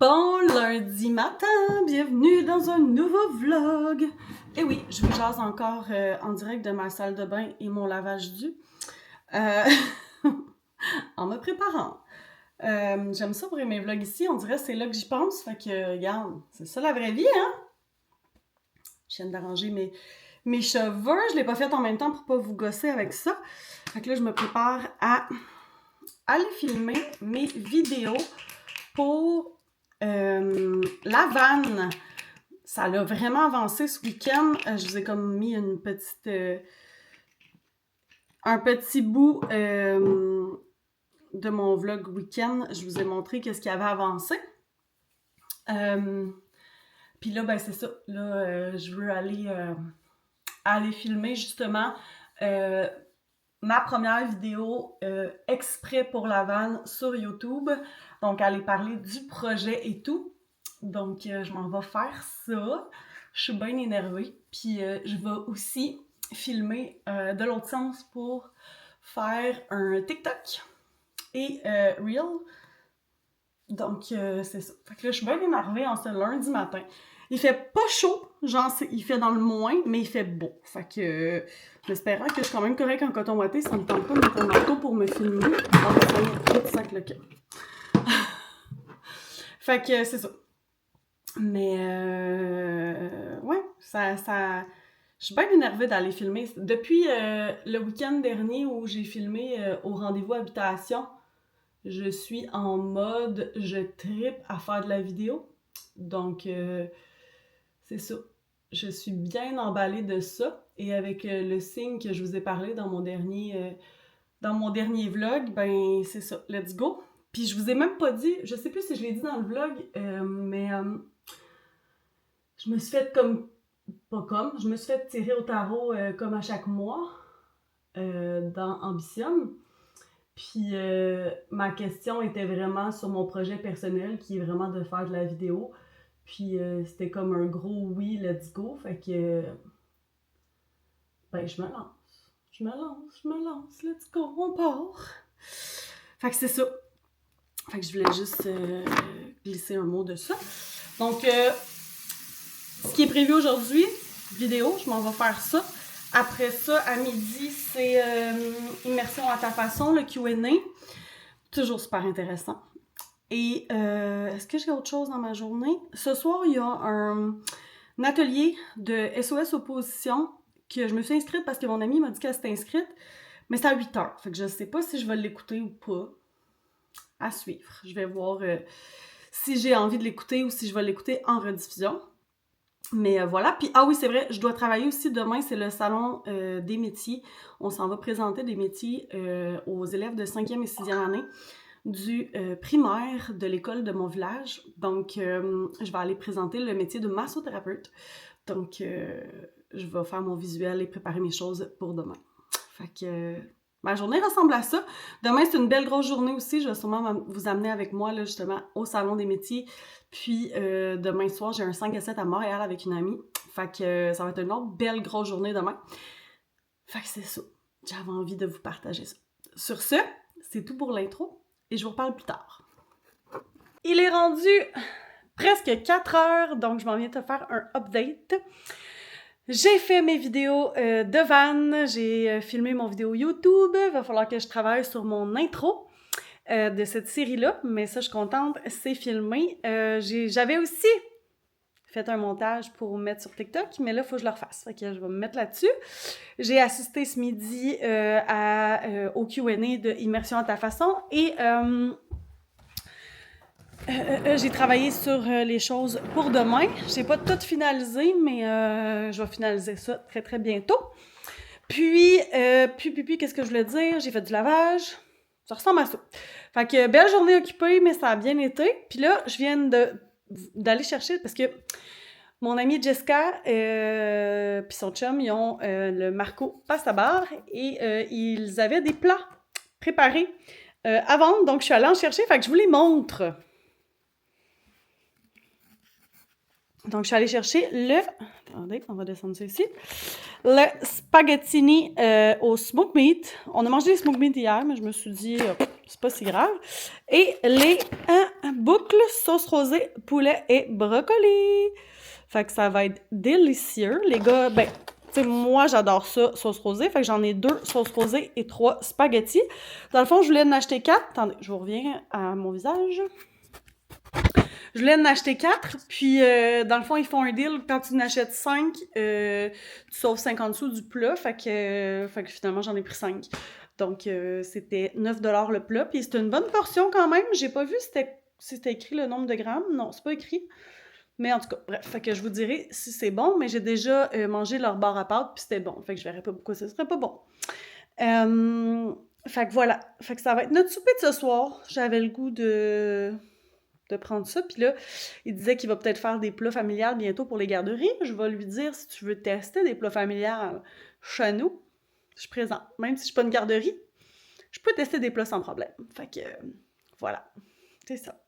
Bon lundi matin, bienvenue dans un nouveau vlog. Et oui, je vous jase encore en direct de ma salle de bain et mon lavage dû. En me préparant. J'aime ça pour mes vlogs ici, on dirait que c'est là que j'y pense. Fait que, regarde, c'est ça la vraie vie, hein? Je viens d'arranger mes cheveux, je l'ai pas fait en même temps pour pas vous gosser avec ça. Fait que là, je me prépare à aller filmer mes vidéos pour la vanne. Ça a vraiment avancé ce week-end. Je vous ai comme mis une petite... un petit bout de mon vlog week-end. Je vous ai montré qu'est-ce qui avait avancé. Puis là, ben c'est ça. Là, je veux aller filmer justement ma première vidéo exprès pour la vanne sur YouTube. Donc, aller parler du projet et tout. Donc, je m'en vais faire ça. Je suis bien énervée. Puis, je vais aussi filmer de l'autre sens pour faire un TikTok et Reel. Donc, c'est ça. Fait que là, je suis bien énervée en ce lundi matin. Il fait pas chaud, genre il fait dans le moins, mais il fait beau. Fait que j'espère que je suis quand même correcte en coton ouaté. Ça me tente pas de mettre un manteau pour me filmer. Donc, ça le cas. Fait que c'est ça. Mais ouais, je suis bien énervée d'aller filmer. Depuis le week-end dernier où j'ai filmé au rendez-vous habitation, je suis en mode je trippe à faire de la vidéo. Donc, c'est ça. Je suis bien emballée de ça. Et avec le signe que je vous ai parlé dans mon dernier vlog, ben c'est ça. Let's go! Puis je vous ai même pas dit, je sais plus si je l'ai dit dans le vlog, mais je me suis fait je me suis fait tirer au tarot comme à chaque mois dans Ambition. Puis ma question était vraiment sur mon projet personnel qui est vraiment de faire de la vidéo. Puis c'était comme un gros oui, let's go. Fait que ben je me lance, let's go, on part. Fait que c'est ça. Fait que je voulais juste glisser un mot de ça. Donc, ce qui est prévu aujourd'hui, vidéo, je m'en vais faire ça. Après ça, à midi, c'est immersion à ta façon, le Q&A. Toujours super intéressant. Et est-ce que j'ai autre chose dans ma journée? Ce soir, il y a un atelier de SOS Opposition que je me suis inscrite parce que mon amie m'a dit qu'elle s'était inscrite. Mais c'est à 8h. Fait que je sais pas si je vais l'écouter ou pas. À suivre. Je vais voir si j'ai envie de l'écouter ou si je vais l'écouter en rediffusion. Mais voilà. Puis, ah oui, c'est vrai, je dois travailler aussi demain. C'est le salon des métiers. On s'en va présenter des métiers aux élèves de 5e et 6e année du primaire de l'école de mon village. Donc, je vais aller présenter le métier de massothérapeute. Donc, je vais faire mon visuel et préparer mes choses pour demain. Fait que... ma journée ressemble à ça. Demain, c'est une belle grosse journée aussi. Je vais sûrement vous amener avec moi, là, justement, au Salon des métiers. Puis, demain soir, j'ai un 5 à 7 à Montréal avec une amie. Fait que ça va être une autre belle grosse journée demain. Fait que c'est ça. J'avais envie de vous partager ça. Sur ce, c'est tout pour l'intro. Et je vous reparle plus tard. Il est rendu presque 4 heures, donc je m'en viens te faire un update. J'ai fait mes vidéos de van, j'ai filmé mon vidéo YouTube, il va falloir que je travaille sur mon intro de cette série-là, mais ça, je suis contente, c'est filmé. J'avais aussi fait un montage pour mettre sur TikTok, mais là, il faut que je le refasse, fait que je vais me mettre là-dessus. J'ai assisté ce midi au Q&A de Immersion à ta façon, et... j'ai travaillé sur les choses pour demain. J'ai pas tout finalisé, mais je vais finaliser ça très très bientôt. Puis qu'est-ce que je voulais dire? J'ai fait du lavage. Ça ressemble à ça. Fait que belle journée occupée, mais ça a bien été. Puis là, je viens d'aller chercher parce que mon amie Jessica puis son chum, ils ont le Marco Pasta Bar et ils avaient des plats préparés à vendre. Donc, je suis allée en chercher. Fait que je vous les montre. Donc, je suis allée chercher attendez, on va descendre ça ici. Le spaghettini au smoked meat. On a mangé les smoked meat hier, mais je me suis dit, c'est pas si grave. Et les boucle, sauce rosée, poulet et brocoli. Fait que ça va être délicieux. Les gars, ben, tu sais, moi, j'adore ça, sauce rosée. Fait que j'en ai 2 sauces rosées et 3 spaghettis. Dans le fond, je voulais en acheter 4. Attendez, je vous reviens à mon visage. Je voulais en acheter 4, puis dans le fond, ils font un deal. Quand tu en achètes 5, tu sauves 50 sous du plat. Fait que finalement, j'en ai pris 5. Donc, c'était 9 $ le plat. Puis c'était une bonne portion quand même. J'ai pas vu si c'était écrit le nombre de grammes. Non, c'est pas écrit. Mais en tout cas, bref, fait que je vous dirai si c'est bon, mais j'ai déjà mangé leur bar à pâtes, puis c'était bon. Fait que je verrais pas pourquoi ce serait pas bon. Fait que voilà. Fait que ça va être notre souper de ce soir. J'avais le goût de prendre ça. Puis là, il disait qu'il va peut-être faire des plats familiales bientôt pour les garderies. Je vais lui dire, si tu veux tester des plats familiales chez nous, je suis présente. Même si je suis pas une garderie, je peux tester des plats sans problème. Fait que, voilà. C'est ça.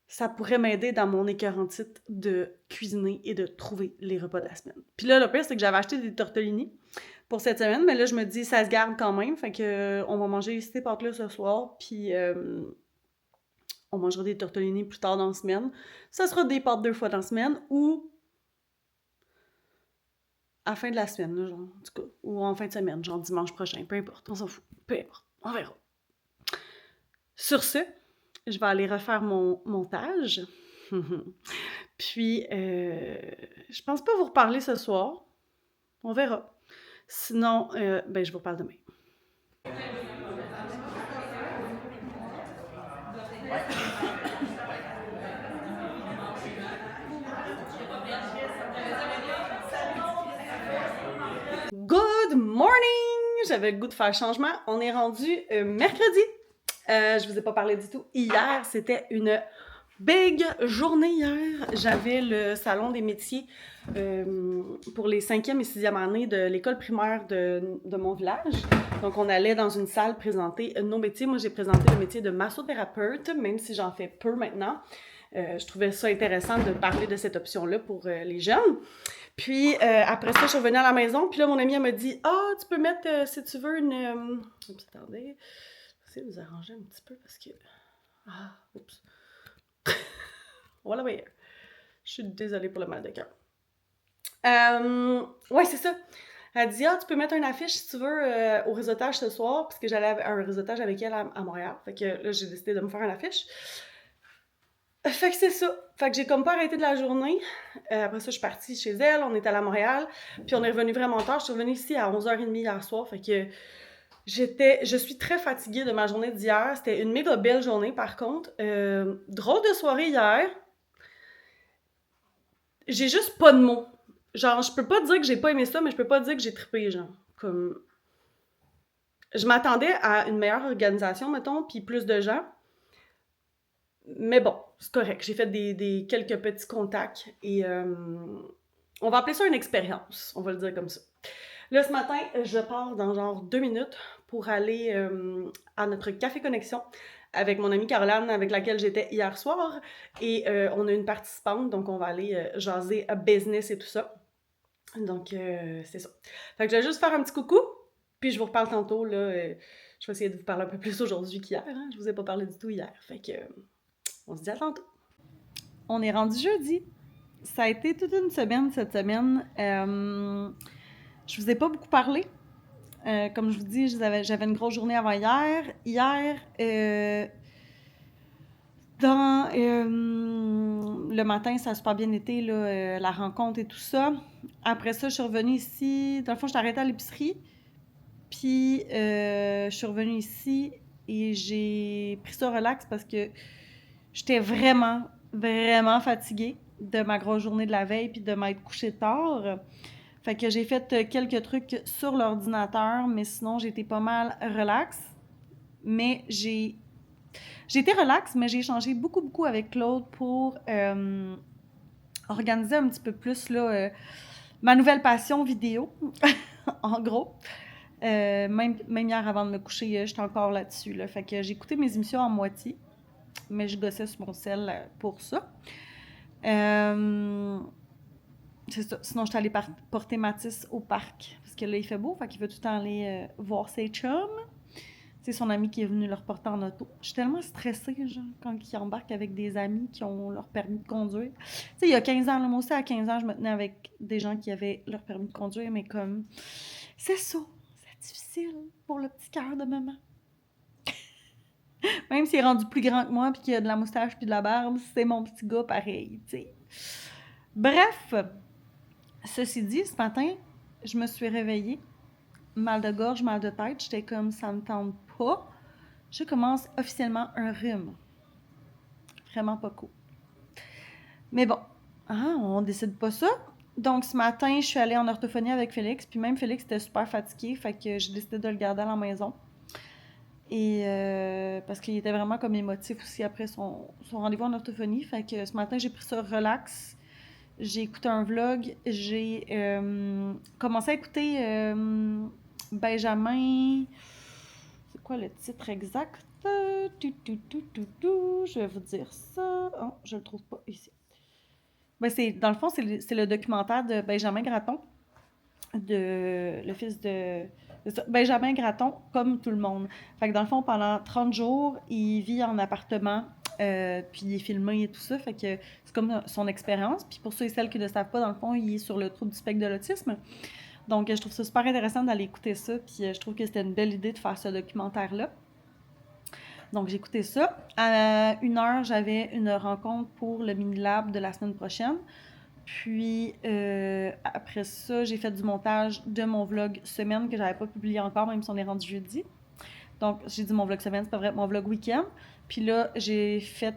Ça pourrait m'aider dans mon écœurantite de cuisiner et de trouver les repas de la semaine. Puis là, le pire, c'est que j'avais acheté des tortellini pour cette semaine, mais là, je me dis, ça se garde quand même. Fait que, on va manger ces pâtes-là ce soir, puis on mangera des tortellini plus tard dans la semaine. Ça sera des pâtes 2 fois dans la semaine ou à la fin de la semaine, là, genre, en tout cas, ou en fin de semaine, genre dimanche prochain, peu importe, on s'en fout, peu importe, on verra. Sur ce, je vais aller refaire mon montage. Puis, je pense pas vous reparler ce soir. On verra. Sinon, ben, je vous reparle demain. Good morning! J'avais le goût de faire changement. On est rendu mercredi. Je vous ai pas parlé du tout. Hier, c'était une big journée hier. J'avais le salon des métiers pour les 5e et 6e années de l'école primaire de mon village. Donc, on allait dans une salle présenter nos métiers. Moi, j'ai présenté le métier de massothérapeute, même si j'en fais peu maintenant. Je trouvais ça intéressant de parler de cette option-là pour les jeunes. Puis, après ça, je suis revenue à la maison. Puis là, mon amie, elle m'a dit « Ah, tu peux mettre, si tu veux, une... Oups, attendez. Je vais essayer de vous arranger un petit peu parce que... Ah, oups. Voilà, oui. Je suis désolée pour le mal de cœur. Ouais, c'est ça. Elle dit « Ah, tu peux mettre une affiche, si tu veux, au réseautage ce soir. » Parce que j'allais à un réseautage avec elle à Montréal. Fait que là, j'ai décidé de me faire une affiche. Fait que c'est ça. Fait que j'ai comme pas arrêté de la journée. Après ça, je suis partie chez elle. On est allé à Montréal. Puis on est revenu vraiment tard. Je suis revenue ici à 11h30 hier soir. Fait que je suis très fatiguée de ma journée d'hier. C'était une méga belle journée, par contre. Drôle de soirée hier. J'ai juste pas de mots. Genre, je peux pas dire que j'ai pas aimé ça, mais je peux pas dire que j'ai trippé, genre. Comme... Je m'attendais à une meilleure organisation, mettons, puis plus de gens. Mais bon, c'est correct. J'ai fait quelques petits contacts et on va appeler ça une expérience. On va le dire comme ça. Là, ce matin, je pars dans genre 2 minutes pour aller à notre Café Connexion avec mon amie Caroline, avec laquelle j'étais hier soir. Et on a une participante, donc on va aller jaser à business et tout ça. Donc, c'est ça. Fait que je vais juste faire un petit coucou, puis je vous reparle tantôt. Là, je vais essayer de vous parler un peu plus aujourd'hui qu'hier. Hein? Je vous ai pas parlé du tout hier. Fait que, on se dit à tantôt. On est rendu jeudi. Ça a été toute une semaine cette semaine. Je vous ai pas beaucoup parlé. Comme je vous dis, j'avais une grosse journée avant hier. Hier, le matin, ça a super bien été, là, la rencontre et tout ça. Après ça, je suis revenue ici. Dans le fond, je suis arrêtée à l'épicerie. Puis, je suis revenue ici et j'ai pris ça relax parce que j'étais vraiment, vraiment fatiguée de ma grosse journée de la veille puis de m'être couchée tard. Fait que j'ai fait quelques trucs sur l'ordinateur, mais sinon, j'ai été pas mal relax. Mais j'ai été relax, mais j'ai échangé beaucoup, beaucoup avec Claude pour organiser un petit peu plus là, ma nouvelle passion vidéo, en gros. Même hier, avant de me coucher, j'étais encore là-dessus. Là. Fait que j'ai écouté mes émissions en moitié, mais je gossais sur mon sel pour ça. C'est ça. Sinon, je suis allée porter Mathis au parc, parce que là, il fait beau, fait qu'il veut tout le temps aller voir ses chums. C'est son ami qui est venu le reporter en auto. Je suis tellement stressée, genre, quand ils embarquent avec des amis qui ont leur permis de conduire. Tu sais, il y a 15 ans, là, moi aussi, à 15 ans, je me tenais avec des gens qui avaient leur permis de conduire, mais comme, c'est ça, c'est difficile pour le petit cœur de maman. Même s'il est rendu plus grand que moi, puis qu'il a de la moustache puis de la barbe, c'est mon petit gars pareil, tu sais. Bref, ceci dit, ce matin, je me suis réveillée, mal de gorge, mal de tête, j'étais comme, ça me tente pas. Je commence officiellement un rhume. Vraiment pas cool. Mais bon, on décide pas ça. Donc, ce matin, je suis allée en orthophonie avec Félix. Puis même Félix était super fatigué. Fait que j'ai décidé de le garder à la maison. Et parce qu'il était vraiment comme émotif aussi après son rendez-vous en orthophonie. Fait que ce matin, j'ai pris ça relax. J'ai écouté un vlog. J'ai commencé à écouter Benjamin. C'est quoi le titre exact? Je vais vous dire ça. Oh, je le trouve pas ici. Ben, dans le fond, c'est le documentaire de Benjamin Gratton, le fils de Benjamin Gratton, comme tout le monde. Fait que dans le fond, pendant 30 jours, il vit en appartement, puis il est filmé et tout ça. Fait que c'est comme son expérience. Puis pour ceux et celles qui ne le savent pas, dans le fond, il est sur le trouble du spectre de l'autisme. Donc, je trouve ça super intéressant d'aller écouter ça. Puis je trouve que c'était une belle idée de faire ce documentaire-là. Donc, j'ai écouté ça. À 1h, j'avais une rencontre pour le mini-lab de la semaine prochaine. Puis, après ça, j'ai fait du montage de mon vlog semaine que j'avais pas publié encore, même si on est rendu jeudi. Donc, j'ai dit mon vlog semaine, c'est pas vrai, mon vlog week-end. Puis là, j'ai fait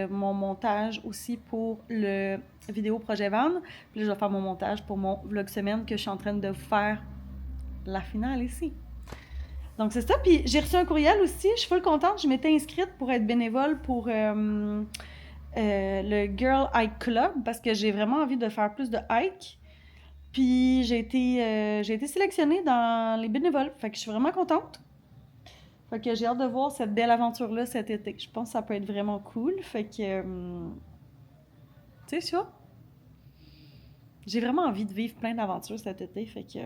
mon montage aussi pour le vidéo Projet Van. Puis là, je vais faire mon montage pour mon vlog semaine que je suis en train de vous faire la finale ici. Donc, c'est ça. Puis, j'ai reçu un courriel aussi. Je suis full contente. Je m'étais inscrite pour être bénévole pour le Girl Hike Club parce que j'ai vraiment envie de faire plus de hike. Puis, j'ai été sélectionnée dans les bénévoles. Fait que je suis vraiment contente. Fait que j'ai hâte de voir cette belle aventure-là cet été. Je pense que ça peut être vraiment cool. Fait que, tu sais, ça. J'ai vraiment envie de vivre plein d'aventures cet été. Fait que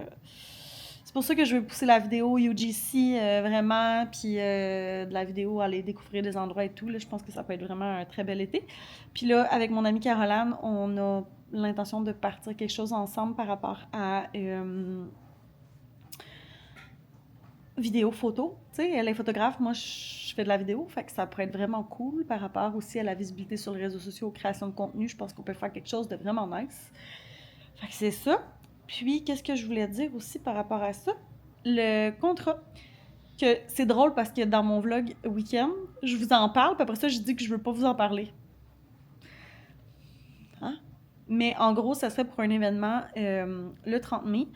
c'est pour ça que je veux pousser la vidéo UGC vraiment, puis de la vidéo aller découvrir des endroits et tout. Là, je pense que ça peut être vraiment un très bel été. Puis là, avec mon amie Caroline, on a l'intention de partir quelque chose ensemble par rapport à vidéo, photo. Tu sais, elle est photographe, moi je fais de la vidéo, fait que ça pourrait être vraiment cool par rapport aussi à la visibilité sur les réseaux sociaux, création de contenu. Je pense qu'on peut faire quelque chose de vraiment nice. Fait que c'est ça. Puis, qu'est-ce que je voulais dire aussi par rapport à ça? Le contrat. Que c'est drôle parce que dans mon vlog week-end, je vous en parle, puis après ça, je dis que je veux pas vous en parler. Hein? Mais en gros, ça serait pour un événement le 30 mai.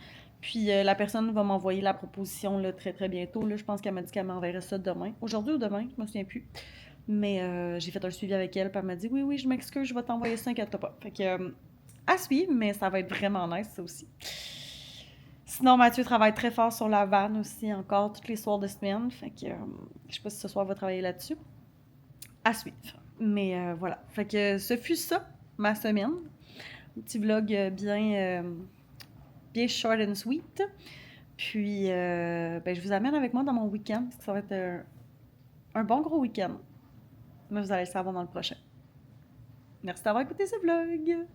Puis la personne va m'envoyer la proposition là, très très bientôt. Là, je pense qu'elle m'a dit qu'elle m'enverrait ça demain. Aujourd'hui ou demain, je me souviens plus. Mais j'ai fait un suivi avec elle, puis elle m'a dit oui, je m'excuse, je vais t'envoyer ça, inquiète-toi pas. Fait que à suivre, mais ça va être vraiment nice, ça aussi. Sinon, Mathieu travaille très fort sur la vanne aussi, encore, tous les soirs de semaine. Fait que je sais pas si ce soir il va travailler là-dessus. À suivre. Mais voilà. Fait que ce fut ça, ma semaine. Un petit vlog bien short and sweet. Puis, ben, je vous amène avec moi dans mon week-end, parce que ça va être un bon gros week-end. Mais vous allez le savoir dans le prochain. Merci d'avoir écouté ce vlog!